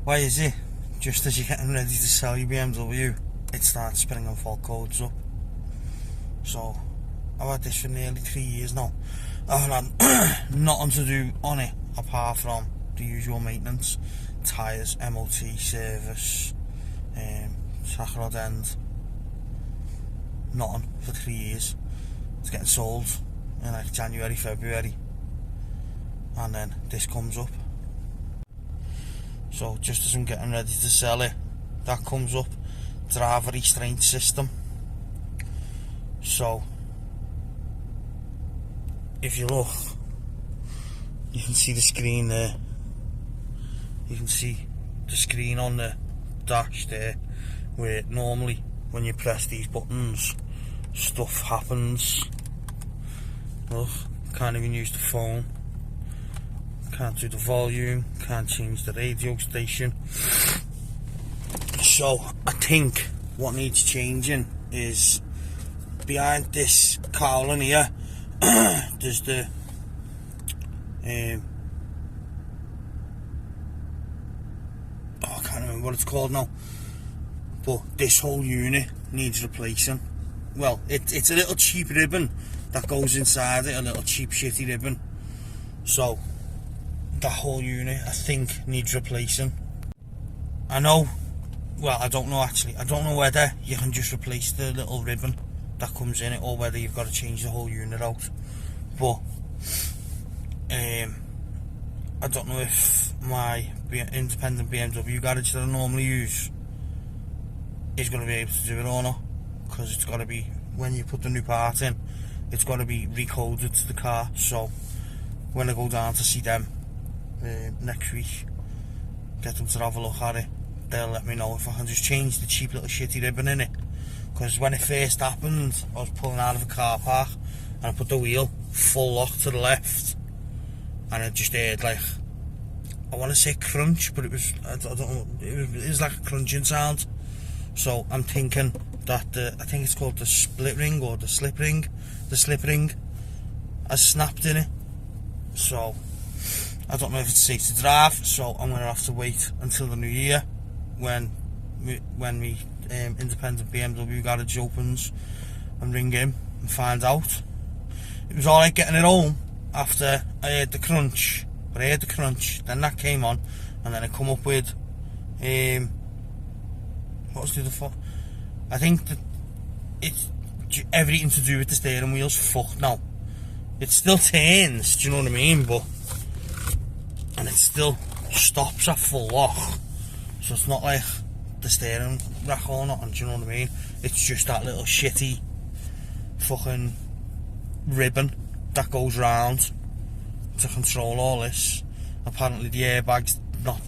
Why is it? Just as you're getting ready to sell your BMW, it starts spinning fault codes up. So, I've had this for nearly 3 years now. I've had nothing to do on it apart from the usual maintenance, tyres, MOT, service, tack rod end. Nothing for 3 years. It's getting sold in like January, February, and then this comes up. So just as I'm getting ready to sell it, that comes up, driver restraint system. So if you look, you can see the screen there. You can see the screen on the dash there, where normally when you press these buttons stuff happens. Look, can't even use the phone, can't do the volume, can't change the radio station. So I think what needs changing is behind this cowling here there's the I can't remember what it's called now, but this whole unit needs replacing. Well, it's a little cheap ribbon that goes inside it, a little cheap shitty ribbon. So that whole unit, I think, needs replacing. I know, well, I don't know actually. I don't know whether you can just replace the little ribbon that comes in it, or whether you've got to change the whole unit out. But I don't know if my independent BMW garage that I normally use is going to be able to do it or not, because it's got to be, when you put the new part in, it's got to be recoded to the car. So when I go down to see them next week, get them to have a look at it, they'll let me know if I can just change the cheap little shitty ribbon in it. Because when it first happened, I was pulling out of a car park and I put the wheel full lock to the left, and I just heard, like, I want to say crunch, but it was, I don't know, it was like a crunching sound. So I'm thinking that I think it's called the split ring or the slip ring. The slip ring has snapped in it. So I don't know if it's safe to drive. So I'm gonna have to wait until the new year when we independent BMW garage opens, and ring him and find out. It was alright getting it home after I heard the crunch, but I heard the crunch, then that came on, and then I come up with what was the other fuck? I think that it's everything to do with the steering wheel's fucked now. It still turns, do you know what I mean? But, and it still stops at full lock. So it's not like the steering rack or nothing, do you know what I mean? It's just that little shitty fucking ribbon that goes round to control all this. Apparently the airbag's not,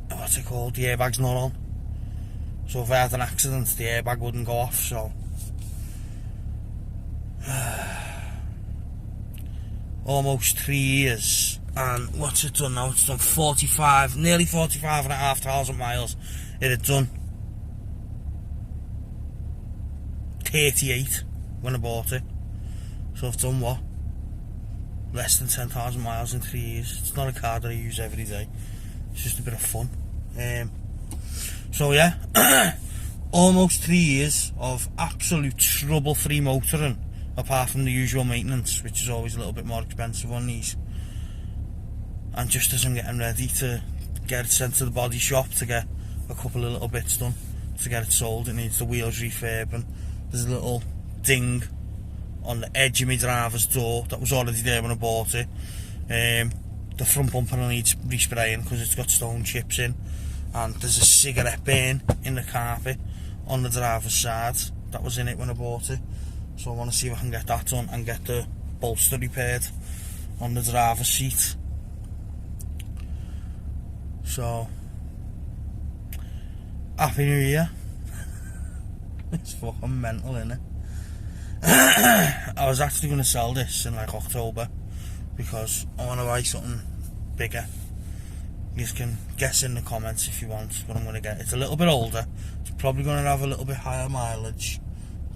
what's it called? The airbag's not on. So if I had an accident, the airbag wouldn't go off. So almost 3 years, and what's it done now? It's done 45, nearly 45,500 miles. It had done 38 when I bought it. So I've done what? Less than 10,000 miles in 3 years. It's not a car that I use every day. It's just a bit of fun. So yeah, almost 3 years of absolute trouble-free motoring, apart from the usual maintenance, which is always a little bit more expensive on these. And just as I'm getting ready to get it sent to the body shop to get a couple of little bits done to get it sold, it needs the wheels refurbing. There's a little ding on the edge of my driver's door that was already there when I bought it. The front bumper needs respraying because it's got stone chips in, and there's a cigarette burn in the carpet on the driver's side that was in it when I bought it. So I want to see if I can get that done and get the bolster repaired on the driver's seat. So Happy New Year. It's fucking mental, innit? I was actually going to sell this in like October because I want to buy something bigger. You can guess in the comments if you want what I'm going to get. It's a little bit older, it's probably going to have a little bit higher mileage,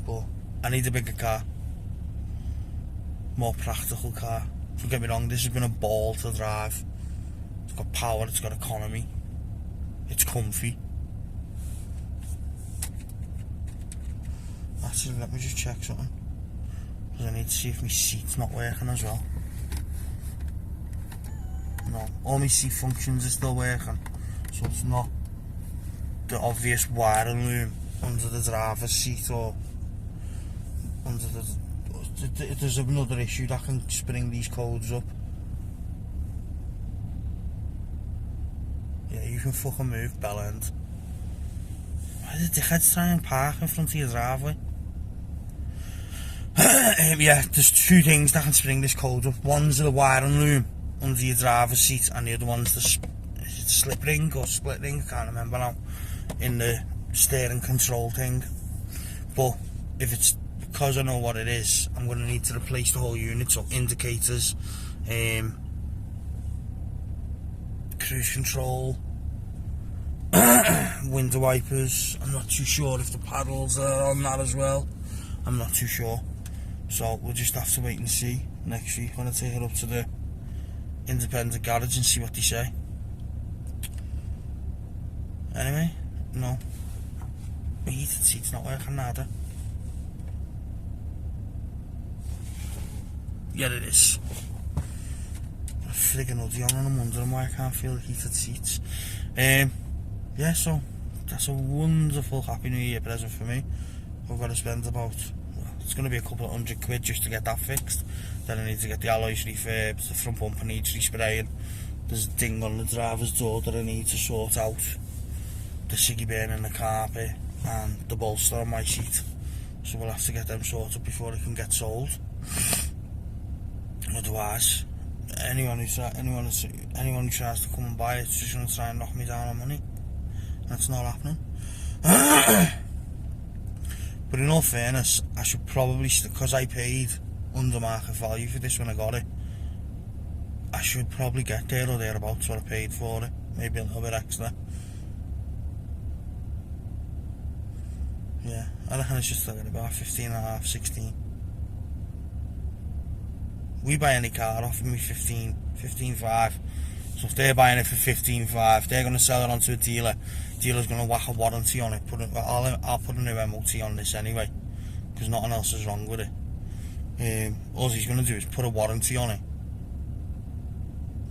but I need a bigger car, more practical car. Don't get me wrong, this has been a ball to drive. It's got power, it's got economy, it's comfy. Actually, let me just check something, because I need to see if my seat's not working as well. No, all my seat functions are still working, so it's not the obvious wiring loom under the driver's seat or under the... There's another issue that can bring these codes up. Yeah, you can fucking move, bellend. Why did the dickheads try and park in front of your driveway? Yeah, there's two things that can spring this code up. One's the wiring loom under your driver's seat, and the other one's the slip ring or split ring, I can't remember now, in the steering control thing. But if it's because I know what it is, I'm going to need to replace the whole unit. So indicators, cruise control, window wipers. I'm not too sure if the paddles are on that as well. I'm not too sure, so we'll just have to wait and see next week when I take it up to the independent garage and see what they say. Anyway, no, my heated seat's not working nada. Yeah, it is. I'm friggin' hoodie on and I'm wondering why I can't feel the heated seats. Yeah, so that's a wonderful Happy New Year present for me. I've got to spend about, well, it's going to be a couple of £100 just to get that fixed. Then I need to get the alloys refurbed, the front bumper needs respraying. There's a ding on the driver's door that I need to sort out. The ciggy bin in the carpet and the bolster on my seat. So we'll have to get them sorted before they can get sold. Otherwise, anyone who tries to come and buy it's just going to try and knock me down on money. That's not happening. But in all fairness, I should probably, because I paid under market value for this when I got it, I should probably get there or thereabouts what I paid for it. Maybe a little bit extra. Yeah, I reckon it's just like about 15.5, 16. We buy any car off of me 15.5. So if they're buying it for 15.5, they're going to sell it onto a dealer. Dealer's going to whack a warranty on it. I'll put a new MOT on this anyway, because nothing else is wrong with it. All he's going to do is put a warranty on it,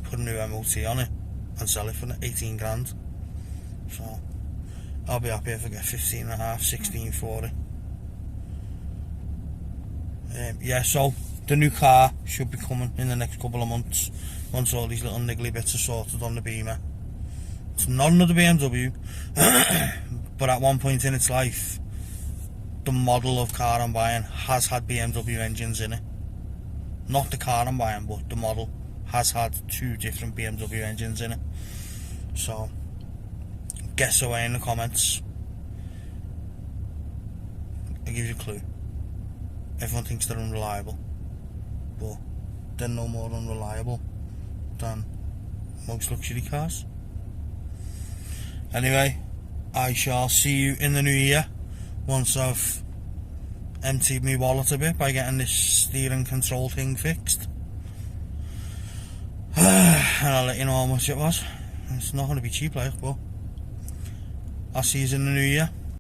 put a new MOT on it, and sell it for 18 grand. So I'll be happy if I get 15.5, 16 for it. Yeah, so the new car should be coming in the next couple of months once all these little niggly bits are sorted on the Beamer. It's not another BMW, but at one point in its life, the model of car I'm buying has had BMW engines in it. Not the car I'm buying, but the model has had two different BMW engines in it. So, guess away in the comments. I'll give you a clue. Everyone thinks they're unreliable, but they're no more unreliable than most luxury cars. Anyway, I shall see you in the new year once I've emptied my wallet a bit by getting this steering control thing fixed. And I'll let you know how much it was. It's not going to be cheap, like, but I'll see you in the new year.